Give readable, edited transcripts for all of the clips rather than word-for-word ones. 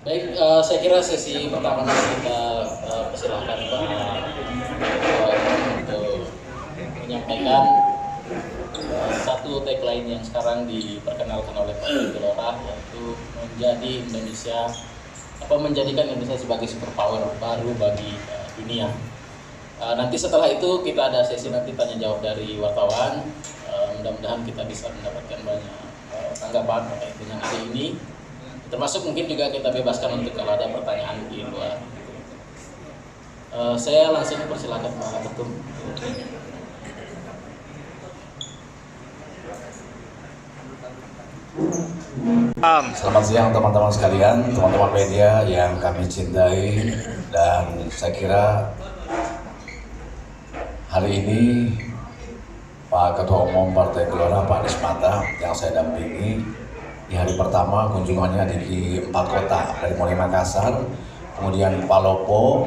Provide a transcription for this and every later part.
Baik, saya kira sesi pertama nanti kita persilahkan Pak untuk menyampaikan satu tagline yang sekarang diperkenalkan oleh Pak Gelora, yaitu menjadikan Indonesia sebagai superpower baru bagi dunia. Nanti setelah itu kita ada sesi nanti tanya jawab dari wartawan. Mudah-mudahan kita bisa mendapatkan banyak tanggapan terkait dengan hari ini. Termasuk mungkin juga kita bebaskan untuk kalau ada pertanyaan di luar. Saya langsung persilakan Pak Ketum. Selamat siang teman-teman sekalian, teman-teman media yang kami cintai, dan saya kira hari ini Pak Ketua Umum Partai Gelora Pak Anies Mata yang saya dampingi di hari pertama kunjungannya di 4 kota, dari mulai Makassar, kemudian Palopo,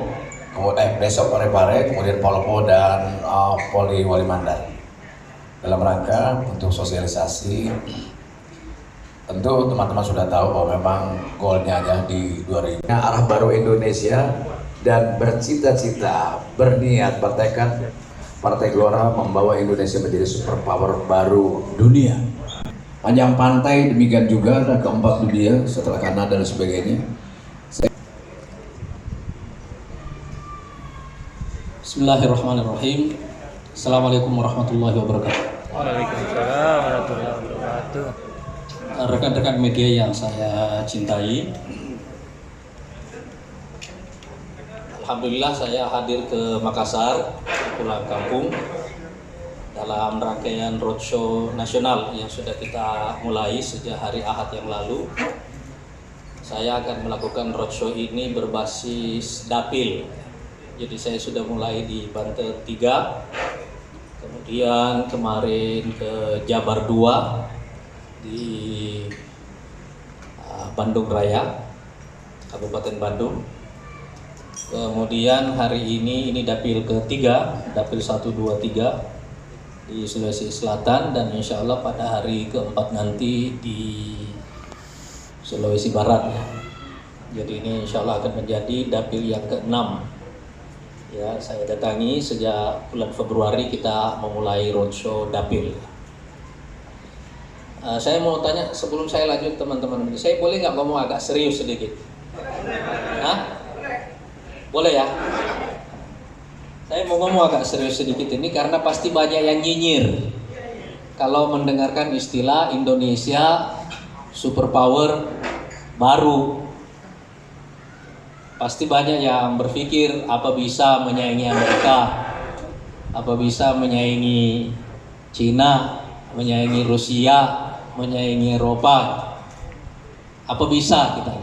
kemudian besok Parepare, kemudian Palopo dan Poli Wali Mandar, dalam rangka untuk sosialisasi. Tentu teman-teman sudah tahu bahwa memang goalnya ada di 2000 arah baru Indonesia, dan bercita-cita, berniat, bertekad Partai Gelora membawa Indonesia menjadi superpower baru dunia. Panjang pantai demikian juga ada keempat dunia setelah Kanada dan sebagainya. Bismillahirrahmanirrahim. Assalamualaikum warahmatullahi wabarakatuh. Waalaikumsalam warahmatullahi wabarakatuh. Rekan-rekan media yang saya cintai, alhamdulillah saya hadir ke Makassar, pulang kampung, dalam rangkaian roadshow nasional yang sudah kita mulai sejak hari Ahad yang lalu. Saya akan melakukan roadshow ini berbasis dapil. Jadi saya sudah mulai di Banten 3, kemudian kemarin ke Jabar 2, di Bandung Raya, Kabupaten Bandung. Kemudian hari ini dapil ketiga, dapil 1, 2, 3 di Sulawesi Selatan, dan insya Allah pada hari keempat nanti di Sulawesi Barat. Jadi ini insya Allah akan menjadi dapil yang ke-6. Ya, saya datangi sejak bulan Februari kita memulai roadshow dapil. Saya mau tanya sebelum saya lanjut teman-teman, saya boleh nggak ngomong agak serius sedikit? Hah? Boleh ya? Saya mau ngomong agak serius sedikit ini karena pasti banyak yang nyinyir kalau mendengarkan istilah Indonesia superpower baru. Pasti banyak yang berpikir apa bisa menyaingi Amerika, apa bisa menyaingi Cina, menyaingi Rusia, menyaingi Eropa, apa bisa kita.